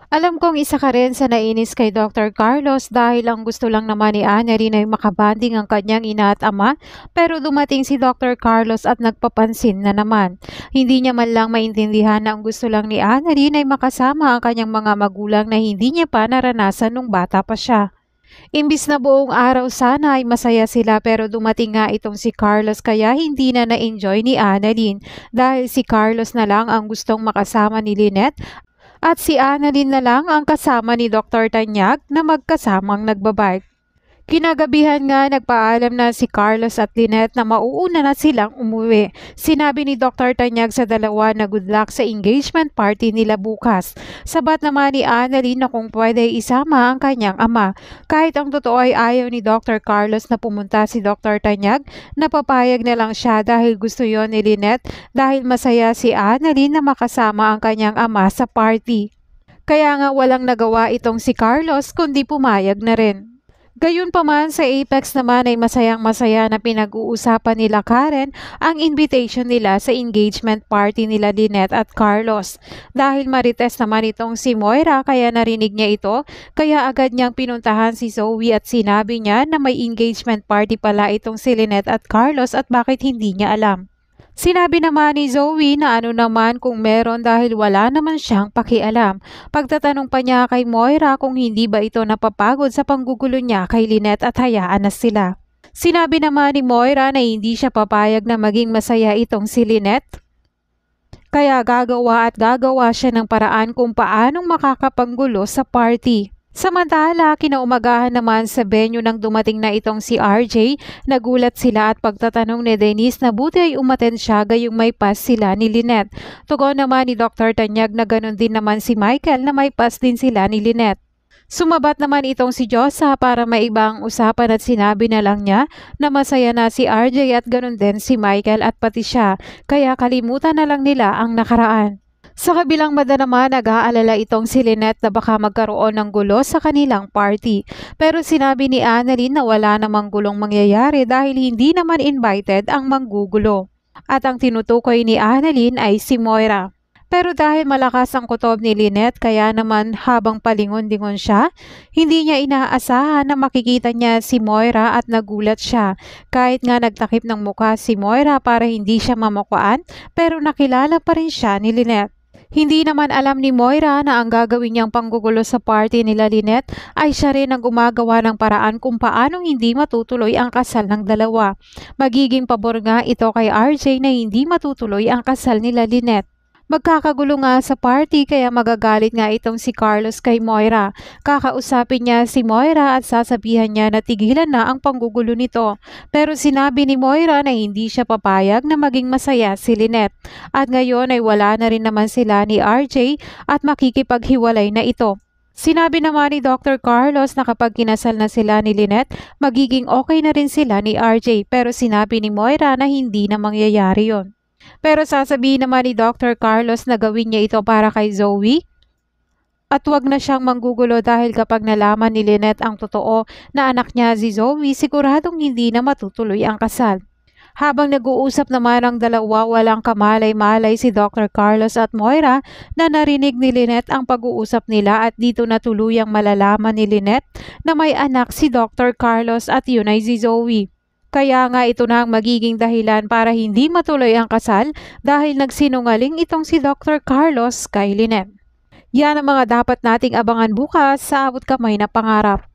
Alam kong isa ka rin sa nainis kay Dr. Carlos dahil ang gusto lang naman ni Annalyn ay makabanding ang kanyang ina at ama, pero dumating si Dr. Carlos at nagpapansin na naman. Hindi niya man lang maintindihan na ang gusto lang ni Annalyn ay makasama ang kanyang mga magulang na hindi niya pa naranasan nung bata pa siya. Imbis na buong araw sana ay masaya sila, pero dumating nga itong si Carlos kaya hindi na na-enjoy ni Annalyn dahil si Carlos na lang ang gustong makasama ni Lynette at si Annalyn na lang ang kasama ni Dr. Tanyag na magkasamang nagbabike. Kinagabihan nga nagpaalam na si Carlos at Lynette na mauuna na silang umuwi. Sinabi ni Dr. Tanyag sa dalawa na good luck sa engagement party nila bukas. Sabat naman ni Annalyn na kung pwede isama ang kanyang ama. Kahit ang totoo ay ayaw ni Dr. Carlos na pumunta si Dr. Tanyag, napapayag na lang siya dahil gusto yon ni Lynette dahil masaya si Annalyn na makasama ang kanyang ama sa party. Kaya nga walang nagawa itong si Carlos kundi pumayag na rin. Gayunpaman sa Apex naman ay masayang-masaya na pinag-uusapan nila Karen ang invitation nila sa engagement party nila Lynette at Carlos. Dahil marites naman itong si Moira kaya narinig niya ito, kaya agad niyang pinuntahan si Zoe at sinabi niya na may engagement party pala itong si Lynette at Carlos at bakit hindi niya alam. Sinabi naman ni Zoe na ano naman kung meron dahil wala naman siyang pakialam. Pagtatanong pa niya kay Moira kung hindi ba ito napapagod sa panggugulo niya kay Lynette at hayaan na sila. Sinabi naman ni Moira na hindi siya papayag na maging masaya itong si Lynette. Kaya gagawa at gagawa siya ng paraan kung paanong makakapanggulo sa party. Samantala, kinaumagahan naman sa venue nang dumating na itong si RJ, nagulat sila at pagtatanong ni Denise na buti ay umattend siya gayong may pass sila ni Lynette. Tugon naman ni Dr. Tanyag na ganon din naman si Michael na may pass din sila ni Lynette. Sumabat naman itong si Josa para maiba ang usapan at sinabi na lang niya na masaya na si RJ at ganon din si Michael at pati siya, kaya kalimutan na lang nila ang nakaraan. Sa kabilang banda naman, nag-aalala itong si Lynette na baka magkaroon ng gulo sa kanilang party. Pero sinabi ni Annalyn na wala namang gulong mangyayari dahil hindi naman invited ang manggugulo. At ang tinutukoy ni Annalyn ay si Moira. Pero dahil malakas ang kutob ni Lynette kaya naman habang palingon-lingon siya, hindi niya inaasahan na makikita niya si Moira at nagulat siya. Kahit nga nagtakip ng mukha si Moira para hindi siya mamukaan, pero nakilala pa rin siya ni Lynette. Hindi naman alam ni Moira na ang gagawin niyang panggugulo sa party nila Lynette ay siya rin ang gumagawa ng paraan kung paanong hindi matutuloy ang kasal ng dalawa. Magiging pabor nga ito kay RJ na hindi matutuloy ang kasal nila Lynette. Magkakagulo nga sa party kaya magagalit nga itong si Carlos kay Moira. Kakausapin niya si Moira at sasabihan niya na tigilan na ang panggugulo nito. Pero sinabi ni Moira na hindi siya papayag na maging masaya si Lynette. At ngayon ay wala na rin naman sila ni RJ at makikipaghiwalay na ito. Sinabi naman ni Dr. Carlos na kapag kinasal na sila ni Lynette, magiging okay na rin sila ni RJ, pero sinabi ni Moira na hindi na mangyayari yon. Pero sasabihin naman ni Dr. Carlos na gawin niya ito para kay Zoe at wag na siyang manggugulo dahil kapag nalaman ni Lynette ang totoo na anak niya si Zoe, siguradong hindi na matutuloy ang kasal. Habang nag-uusap naman ang dalawa, walang kamalay-malay si Dr. Carlos at Moira na narinig ni Lynette ang pag-uusap nila at dito na tuluyang malalaman ni Lynette na may anak si Dr. Carlos at yun ay si Zoe. Kaya nga ito na ang magiging dahilan para hindi matuloy ang kasal dahil nagsinungaling itong si Dr. Carlos kay Lynette. Yan ang mga dapat nating abangan bukas sa Abot Kamay na Pangarap.